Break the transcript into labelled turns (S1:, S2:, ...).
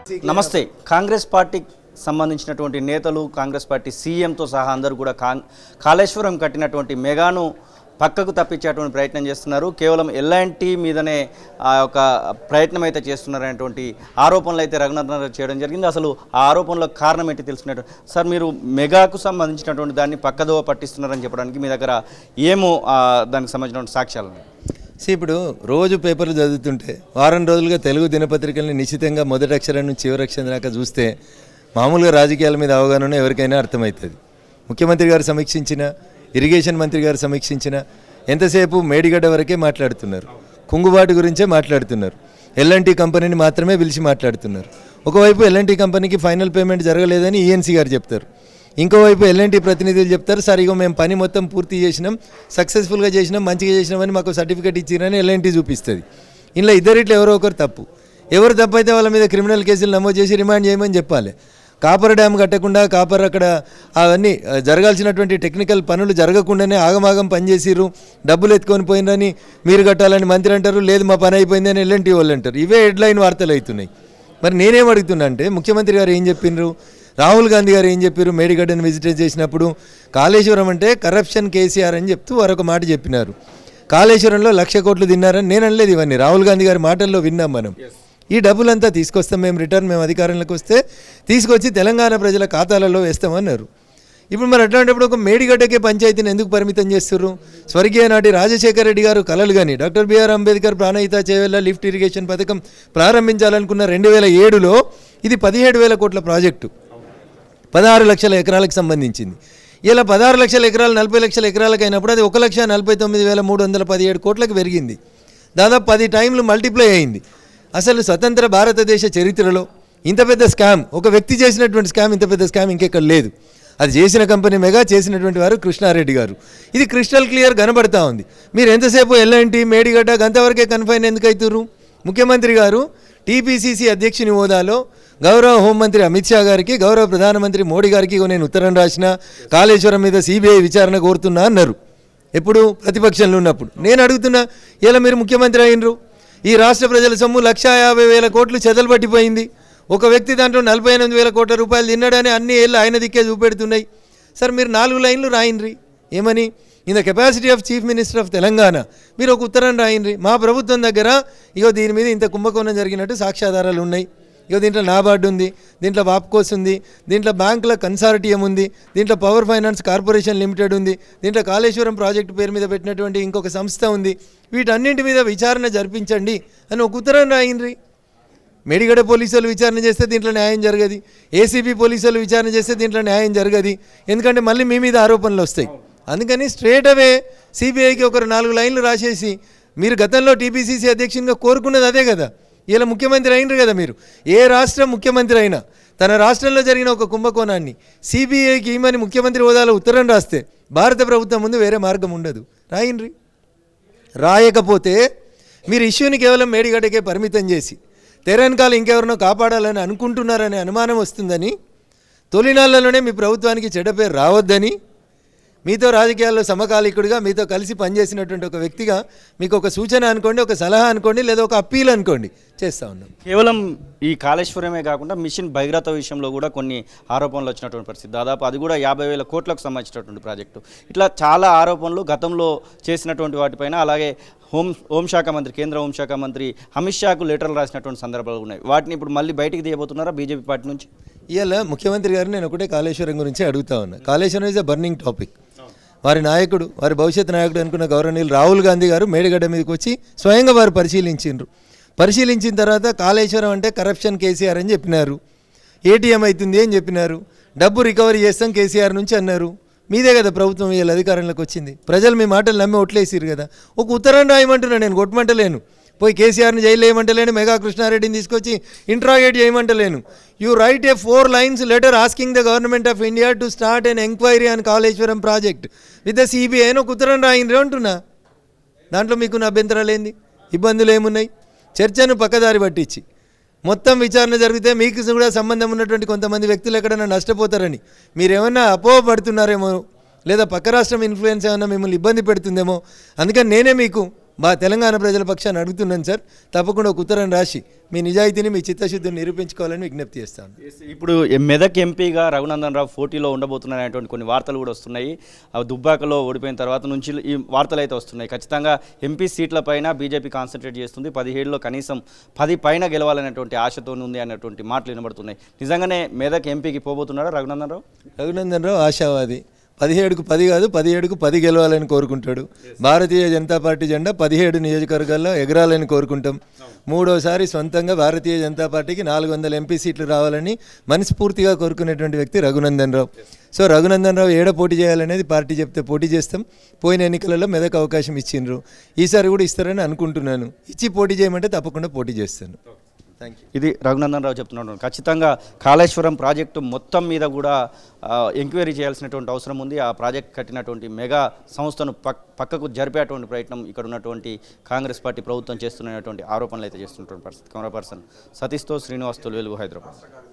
S1: నమస్తే. కాంగ్రెస్ పార్టీకి సంబంధించినటువంటి నేతలు, కాంగ్రెస్ పార్టీ సీఎంతో సహా అందరూ కూడా కాళేశ్వరం కట్టినటువంటి మెగాను పక్కకు తప్పించేటువంటి ప్రయత్నం చేస్తున్నారు. కేవలం ఎల్ఎన్టీ మీదనే ఆ యొక్క ప్రయత్నం అయితే చేస్తున్నారనేటువంటి ఆరోపణలు అయితే రఘునందన్ చేయడం జరిగింది. అసలు ఆ ఆరోపణలకు కారణం ఏంటి తెలుసుకున్నట్టు సార్, మీరు మెగాకు సంబంధించినటువంటి దాన్ని పక్కదోవ పట్టిస్తున్నారని చెప్పడానికి మీ దగ్గర ఏమో దానికి సంబంధించినటువంటి సాక్ష్యాలు?
S2: ఇప్పుడు రోజు పేపర్లు చదువుతుంటే వారం రోజులుగా తెలుగు దినపత్రికల్ని నిశ్చితంగా మొదటి అక్షరం నుంచి చివరి అక్షరం దాకా చూస్తే మామూలుగా రాజకీయాల మీద అవగాహన ఎవరికైనా అర్థమవుతుంది. ముఖ్యమంత్రి గారు సమీక్షించిన, ఇరిగేషన్ మంత్రి గారు సమీక్షించిన ఎంతసేపు మేడిగడ్డ వరకే మాట్లాడుతున్నారు, కుంగుబాటు గురించే మాట్లాడుతున్నారు, ఎల్ఎన్టీ కంపెనీని మాత్రమే పిలిచి మాట్లాడుతున్నారు. ఒకవైపు ఎల్ఎన్టీ కంపెనీకి ఫైనల్ పేమెంట్ జరగలేదని ఈఎన్సీ గారు చెప్తారు, ఇంకోవైపు ఎల్ఎన్టీ ప్రతినిధులు చెప్తారు సార్ ఇగో మేము పని మొత్తం పూర్తి చేసినాం, సక్సెస్ఫుల్గా చేసినాం, మంచిగా చేసినామని మాకు సర్టిఫికేట్ ఇచ్చిరని ఎల్ఎన్టీ చూపిస్తుంది. ఇంట్లో ఇద్దరిట్లో ఎవరో ఒకరు తప్పు. ఎవరు తప్పు అయితే వాళ్ళ మీద క్రిమినల్ కేసులు నమోదు చేసి రిమాండ్ చేయమని చెప్పాలి. కాపర్ డ్యామ్ కట్టకుండా, కాపర్ అక్కడ అవన్నీ జరగాల్సినటువంటి టెక్నికల్ పనులు జరగకుండానే ఆగమాగం పనిచేసిర్రు, డబ్బులు ఎత్తుకొని పోయినని మీరు కట్టాలని మంత్రి అంటారు, లేదు మా పని అయిపోయిందని ఎల్ఎన్టీ వాళ్ళు అంటారు. ఇవే హెడ్లైన్ వార్తలు అవుతున్నాయి. మరి నేనేం అడుగుతున్నా అంటే ముఖ్యమంత్రి గారు ఏం చెప్పిండ్రు, రాహుల్ గాంధీ గారు ఏం చెప్పారు, మేడిగడ్డను విజిట్ చేసినప్పుడు కాళేశ్వరం అంటే కరప్షన్ కేసీఆర్ అని చెప్తూ మరొక మాట చెప్పినారు. కాళేశ్వరంలో 1,00,000 కోట్లు తిన్నారని నేను అనలేదు, ఇవన్నీ రాహుల్ గాంధీ గారి మాటల్లో విన్నాం మనం. ఈ డబ్బులంతా తీసుకొస్తాం మేము అధికారంలోకి వస్తే తీసుకొచ్చి తెలంగాణ ప్రజల ఖాతాలలో వేస్తామన్నారు. ఇప్పుడు మరి అట్లాంటప్పుడు ఒక మేడిగడ్డకే పంచాయతీని ఎందుకు పరిమితం చేస్తున్నారు? స్వర్గీయ నాటి రాజశేఖర రెడ్డి గారు కలలు కానీ doctor B R Ambedkar Pranahita Chevella lift irrigation పథకం ప్రారంభించాలనుకున్న 2007లో ఇది 17,000 కోట్ల ప్రాజెక్టు, 16 లక్షల ఎకరాలకు సంబంధించింది. ఇలా 16 లక్షల ఎకరాలు 40 లక్షల ఎకరాలకు అయినప్పుడు అది 1,49,317 కోట్లకు పెరిగింది. దాదాపు 10 టైమ్లు మల్టిప్లై అయింది. అసలు స్వతంత్ర భారతదేశ చరిత్రలో ఇంత పెద్ద స్కామ్, ఒక వ్యక్తి చేసినటువంటి స్కామ్, ఇంత పెద్ద స్కామ్ ఇంకెక్కడ లేదు. అది చేసిన కంపెనీ మెగా, చేసినటువంటి వారు కృష్ణారెడ్డి గారు. ఇది క్రిస్టల్ క్లియర్ కనబడతా ఉంది. మీరు ఎంతసేపు ఎల్ఎన్టీ, మేడిగడ్డ గంతవరకే కన్ఫైన్ ఎందుకు అవుతున్నారు? ముఖ్యమంత్రి గారు టీపీసీసీ అధ్యక్షుని హోదాలో గౌరవ హోంమంత్రి అమిత్ షా గారికి, గౌరవ ప్రధానమంత్రి మోడీ గారికి నేను ఉత్తరం రాసిన, కాళేశ్వరం మీద సిబిఐ విచారణ కోరుతున్నా అన్నారు. ఎప్పుడు ప్రతిపక్షంలో ఉన్నప్పుడు. నేను అడుగుతున్నా, ఇలా మీరు ముఖ్యమంత్రి అయినరు, ఈ రాష్ట్ర ప్రజల సొమ్ము 1,50,000 కోట్లు చెదలు పట్టిపోయింది. ఒక వ్యక్తి దాంట్లో 48,000 కోట్ల రూపాయలు తిన్నాడని అన్ని ఏళ్ళు ఆయన దిక్కే చూపెడుతున్నాయి. సార్ మీరు 4 లైన్లు రాయినరి, ఏమని, in the capacity of chief minister of Telangana మీరు ఒక ఉత్తరం రాయినరి, మా ప్రభుత్వం దగ్గర ఇగో దీని మీద ఇంత కుంభకోణం జరిగినట్టు సాక్ష్యాధారాలు ఉన్నాయి, ఇగో దీంట్లో నాబార్డు ఉంది, దీంట్లో వాప్కోస్ ఉంది, దీంట్లో బ్యాంకుల కన్సార్టియం ఉంది, దీంట్లో పవర్ ఫైనాన్స్ కార్పొరేషన్ లిమిటెడ్ ఉంది, దీంట్లో కాళేశ్వరం ప్రాజెక్టు పేరు మీద పెట్టినటువంటి ఇంకొక సంస్థ ఉంది, వీటన్నింటి మీద విచారణ జరిపించండి అని ఒక ఉత్తరం రాయినరి. మేడిగడ్డ పోలీసులు విచారణ చేస్తే దీంట్లో న్యాయం జరగదు, ఏసీబీ పోలీసులు విచారణ చేస్తే దీంట్లో న్యాయం జరగదు, ఎందుకంటే మళ్ళీ మీ మీద ఆరోపణలు వస్తాయి. అందుకని స్ట్రేట్ అవే సిబిఐకి ఒకరు 4 లైన్లు రాసేసి, మీరు గతంలో టీపీసీసీ అధ్యక్షునిగా కోరుకున్నది అదే కదా, ఇలా ముఖ్యమంత్రి అయినరు కదా. మీరు ఏ రాష్ట్ర ముఖ్యమంత్రి అయినా తన రాష్ట్రంలో జరిగిన ఒక కుంభకోణాన్ని సిబిఐకి ఇమ్మని ముఖ్యమంత్రి హోదాలో ఉత్తరం రాస్తే భారత ప్రభుత్వం ముందు వేరే మార్గం ఉండదు. రాయినరి. రాయకపోతే మీరు ఇష్యూని కేవలం మేడిగడ్డకే పరిమితం చేసి తెరనకాల ఇంకెవరినో కాపాడాలని అనుకుంటున్నారనే అనుమానం వస్తుందని, తొలినాళ్లలోనే మీ ప్రభుత్వానికి చెడ్డ పేరు రావద్దని, మీతో రాజకీయాల్లో సమకాలీకుడిగా మీతో కలిసి పనిచేసినటువంటి ఒక వ్యక్తిగా మీకు ఒక సూచన అనుకోండి, ఒక సలహా అనుకోండి, లేదా ఒక అప్పీల్ అనుకోండి చేస్తూ ఉన్నాం.
S1: కేవలం ఈ కాళేశ్వరమే కాకుండా మిషన్ భగీరథ విషయంలో కూడా కొన్ని ఆరోపణలు వచ్చినటువంటి పరిస్థితి. దాదాపు అది కూడా 50,000 కోట్లకు సంబంధించినటువంటి ప్రాజెక్టు. ఇట్లా చాలా ఆరోపణలు గతంలో చేసినటువంటి వాటిపైన, అలాగే హోంశాఖ మంత్రి, కేంద్ర హోంశాఖ మంత్రి అమిత్ షాకు లెటర్లు రాసినటువంటి సందర్భాలు ఉన్నాయి. వాటిని ఇప్పుడు మళ్ళీ బయటికి తీయబోతున్నారా బీజేపీ పార్టీ నుంచి?
S2: ఇవాళ ముఖ్యమంత్రి గారిని నేను ఒకటే కాళేశ్వరం గురించి అడుగుతా ఉన్నా. Kaleshwaram is a burning topic. వారి నాయకుడు, వారి భవిష్యత్ నాయకుడు అనుకున్న గౌరవనీయులు రాహుల్ గాంధీ గారు మేడిగడ్డ మీదకి వచ్చి స్వయంగా వారు పరిశీలించిన తర్వాత కాళేశ్వరం అంటే కరప్షన్ కేసీఆర్ అని చెప్పినారు, ఏటీఎం అవుతుంది అని చెప్పినారు, డబ్బు రికవరీ చేస్తాం కేసీఆర్ నుంచి అన్నారు. మీదే కదా ప్రభుత్వం వీళ్ళ అధికారంలోకి వచ్చింది, ప్రజలు మీ మాటలు నమ్మి ఓట్లేసిరు కదా. ఒక ఉత్తరం రాయమంటున్నా, నేను కొట్టమంటలేను, పోయి కేసీఆర్ని జైలు వేయమంటలేను, మెగా కృష్ణారెడ్డిని తీసుకొచ్చి ఇంట్రాగేట్ చేయమంటలేను. You write a 4 lines letter asking the government of India to start an enquiry on Kaleshwaram project with the CBI అని ఒక ఉత్తరం రాయిండ్రు అంటున్నా. దాంట్లో మీకు నా అభ్యంతరాలు ఏంది, ఇబ్బందులు ఏమున్నాయి? చర్చను పక్కదారి పట్టించి మొత్తం విచారణ జరిగితే మీకు కూడా సంబంధం ఉన్నటువంటి కొంతమంది వ్యక్తులు ఎక్కడైనా నష్టపోతారని మీరేమన్నా అపోహపడుతున్నారేమో, లేదా పక్క రాష్ట్రం ఇన్ఫ్లుయెన్స్ ఏమన్నా మిమ్మల్ని ఇబ్బంది పెడుతుందేమో, అందుకని నేనే మీకు తెలంగాణ ప్రజల పక్షాన్ని అడుగుతున్నాను సార్. తప్పకుండా ఒక ఉత్తరం రాసి మీ నిజాయితీని మీ చిత్తశుద్ధిని నిరూపించుకోవాలని విజ్ఞప్తి చేస్తాను.
S1: ఇప్పుడు మెదక్ ఎంపీగా రఘునందన్ రావు పోటీలో ఉండబోతున్నారనేటువంటి కొన్ని వార్తలు కూడా వస్తున్నాయి. దుబ్బాకలో ఓడిపోయిన తర్వాత నుంచి ఈ వార్తలు అయితే వస్తున్నాయి. ఖచ్చితంగా ఎంపీ సీట్లపైన బీజేపీ కాన్సన్ట్రేట్ చేస్తుంది. 17లో కనీసం 10 పైన గెలవాలనేటువంటి ఆశతో ఉంది అన్నటువంటి మాటలు వినబడుతున్నాయి. నిజంగానే మెదక్ ఎంపీకి పోబోతున్నారా రఘునందన్ రావు?
S2: రఘునందన్ రావు ఆశావాది. 17కు 10 కాదు, 17కు 10 గెలవాలని కోరుకుంటాడు. భారతీయ జనతా పార్టీ జెండా 17 నియోజకవర్గాల్లో ఎగరాలని కోరుకుంటాం. మూడోసారి సొంతంగా భారతీయ జనతా పార్టీకి 400 ఎంపీ సీట్లు రావాలని మనస్ఫూర్తిగా కోరుకునేటువంటి వ్యక్తి రఘునందన్ రావు. సో రఘునందన్ రావు ఏడ పోటీ చేయాలనేది పార్టీ చెప్తే పోటీ చేస్తాం. పోయిన ఎన్నికలలో మెదక్ అవకాశం ఇచ్చిండ్రు, ఈసారి కూడా ఇస్తారని అనుకుంటున్నాను. ఇచ్చి పోటీ చేయమంటే తప్పకుండా పోటీ చేస్తాను. Thank you.
S1: ఇది రఘునందన్ రావు చెప్తున్నాడు. ఖచ్చితంగా కాళేశ్వరం ప్రాజెక్టు మొత్తం మీద కూడా ఎంక్వైరీ చేయాల్సినటువంటి అవసరం ఉంది. ఆ ప్రాజెక్ట్ కట్టినటువంటి మెగా సంస్థను పక్కకు జరిపేటువంటి ప్రయత్నం ఇక్కడ ఉన్నటువంటి కాంగ్రెస్ పార్టీ ప్రభుత్వం చేస్తున్నటువంటి ఆరోపణలు అయితే చేస్తున్నటువంటి పరిస్థితి. కెమెరా పర్సన్ సతీష్తో శ్రీనివాస్ తొలివెలుగు, హైదరాబాద్.